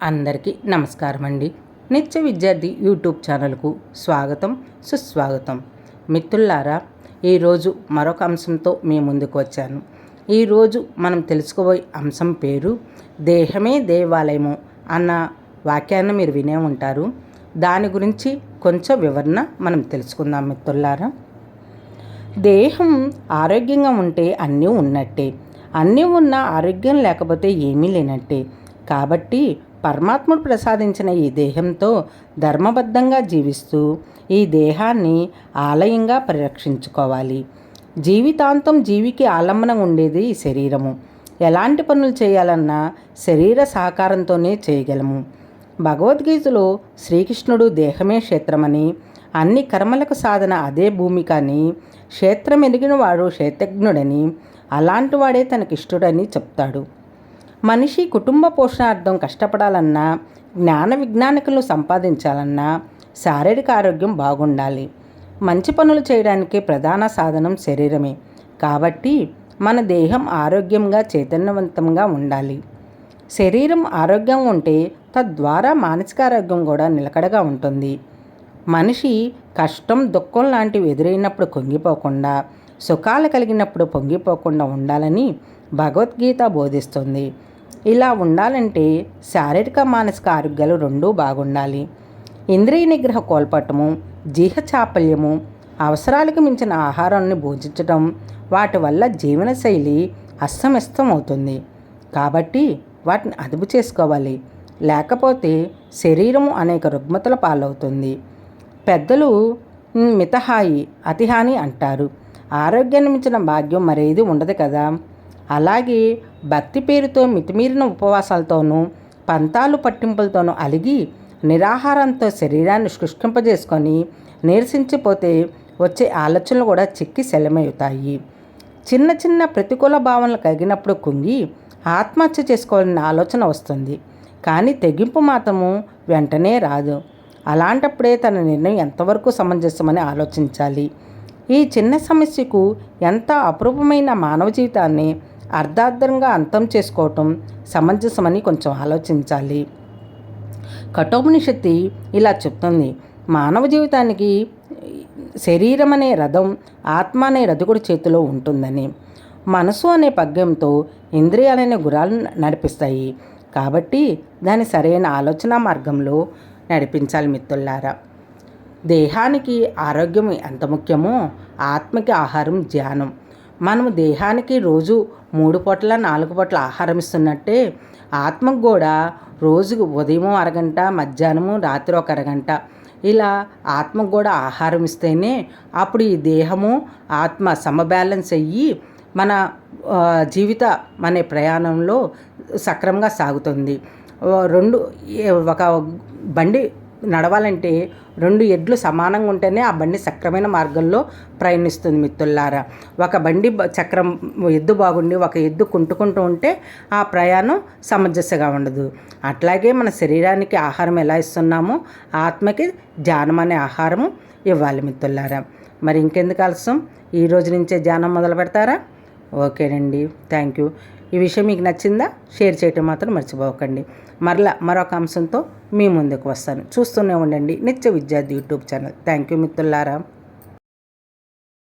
అందరికీ నమస్కారం అండి. నిత్య విద్యార్థి యూట్యూబ్ ఛానల్కు స్వాగతం, సుస్వాగతం. మిత్రులారా, ఈరోజు మరొక అంశంతో మీ ముందుకు వచ్చాను. ఈరోజు మనం తెలుసుకోబోయే అంశం పేరు దేహమే దేవాలయము అన్న వాక్యాన్ని మీరు వినే ఉంటారు. దాని గురించి కొంచెం వివరణ మనం తెలుసుకుందాం మిత్రులారా. దేహం ఆరోగ్యంగా ఉంటే అన్నీ ఉన్నట్టే, అన్నీ ఉన్న ఆరోగ్యం లేకపోతే ఏమీ లేనట్టే. కాబట్టి పరమాత్ముడు ప్రసాదించిన ఈ దేహంతో ధర్మబద్ధంగా జీవిస్తూ ఈ దేహాన్ని ఆలయంగా పరిరక్షించుకోవాలి. జీవితాంతం జీవికి ఆలంబన ఉండేది ఈ శరీరము. ఎలాంటి పనులు చేయాలన్నా శరీర సహకారంతోనే చేయగలము. భగవద్గీతలో శ్రీకృష్ణుడు దేహమే క్షేత్రమని, అన్ని కర్మలకు సాధన అదే భూమి కానీ, క్షేత్రం ఎరిగిన వాడు క్షేత్రజ్ఞుడని, అలాంటి వాడే తనకిష్టుడని చెప్తాడు. మనిషి కుటుంబ పోషణార్థం కష్టపడాలన్నా, జ్ఞాన విజ్ఞానికులను సంపాదించాలన్నా శారీరక ఆరోగ్యం బాగుండాలి. మంచి పనులు చేయడానికి ప్రధాన సాధనం శరీరమే. కాబట్టి మన దేహం ఆరోగ్యంగా చైతన్యవంతంగా ఉండాలి. శరీరం ఆరోగ్యంగా ఉంటే తద్వారా మానసిక ఆరోగ్యం కూడా నిలకడగా ఉంటుంది. మనిషి కష్టం దుఃఖం లాంటివి ఎదురైనప్పుడు కుంగిపోకుండా, సుఖాలు కలిగినప్పుడు పొంగిపోకుండా ఉండాలని భగవద్గీత బోధిస్తుంది. ఇలా ఉండాలంటే శారీరక మానసిక ఆరోగ్యాలు రెండూ బాగుండాలి. ఇంద్రియ నిగ్రహ కోల్పటము, జీహ చాపల్యము, అవసరాలకు మించిన ఆహారాన్ని భోజించడం, వాటి వల్ల జీవనశైలి అస్తవ్యస్తం అవుతుంది. కాబట్టి వాటిని అదుపు చేసుకోవాలి. లేకపోతే శరీరము అనేక రుగ్మతల పాలవుతుంది. పెద్దలు మితహాయి అతిహాని అంటారు. ఆరోగ్యాన్ని మించిన భాగ్యం మరేది ఉండదు కదా. అలాగే భక్తి పేరుతో మితిమీరిన ఉపవాసాలతోనూ పంతాలు పట్టింపులతోనూ అలిగి నిరాహారంతో శరీరాన్ని శుష్కింపజేసుకొని నీరసించిపోతే వచ్చే ఆలోచనలు కూడా చిక్కి శల్యమవుతాయి. చిన్న చిన్న ప్రతికూల భావనలు కలిగినప్పుడు కుంగి ఆత్మహత్య చేసుకోవాలన్న ఆలోచన వస్తుంది. కానీ తెగింపు మాత్రము వెంటనే రాదు. అలాంటప్పుడే తన నిర్ణయం ఎంతవరకు సమంజసమని ఆలోచించాలి. ఈ చిన్న సమస్యకు ఎంత అపరూపమైన మానవ జీవితాన్ని అర్ధార్థంగా అంతం చేసుకోవటం సమంజసమని కొంచెం ఆలోచించాలి. కఠోపనిషత్తు ఇలా చెప్తుంది, మానవ జీవితానికి శరీరం అనే రథం, ఆత్మ అనే రథకుడి చేతిలో ఉంటుందని. మనసు అనే పగ్గంతో ఇంద్రియాలనే గుర్రాలను నడిపిస్తాయి. కాబట్టి దాని సరైన ఆలోచన మార్గంలో నడిపించాలి మిత్రులారా. దేహానికి ఆరోగ్యం ఎంత ముఖ్యమో ఆత్మకి ఆహారం ధ్యానం. మనము దేహానికి రోజు 3 పూటల 4 పూటల ఆహారం ఇస్తున్నట్టే ఆత్మకు కూడా రోజుకు ఉదయం అరగంట, మధ్యాహ్నము, రాత్రి ఒక అరగంట ఇలా ఆత్మకు కూడా ఆహారం ఇస్తేనే అప్పుడు ఈ దేహము ఆత్మ సమబ్యాలెన్స్ అయ్యి మన జీవిత అనే ప్రయాణంలో సక్రమంగా సాగుతుంది. ఒక బండి నడవాలంటే 2 ఎడ్లు సమానంగా ఉంటేనే ఆ బండి సక్రమైన మార్గంలో ప్రయాణిస్తుంది మిత్రులారా. ఒక బండి చక్రం ఎద్దు బాగుండి ఒక ఎద్దు కుంటుకుంటూ ఉంటే ఆ ప్రయాణం సమంజసంగా ఉండదు. అట్లాగే మన శరీరానికి ఆహారం ఎలా ఇస్తున్నామో ఆత్మకి ధ్యానం అనే ఆహారము ఇవ్వాలి మిత్రులారా. మరి ఇంకెందుకు ఆలస్యం, ఈ రోజు నుంచే ధ్యానం మొదలు పెడతారా? ఓకేనండి, థ్యాంక్ యూ. ఈ విషయం మీకు నచ్చిందా? షేర్ చేయటం మాత్రం మర్చిపోకండి. మరొక అంశంతో మీ ముందుకు వస్తాను. చూస్తూనే ఉండండి నిత్య విద్యార్థి యూట్యూబ్ ఛానల్. థ్యాంక్ యూ మిత్రులారా.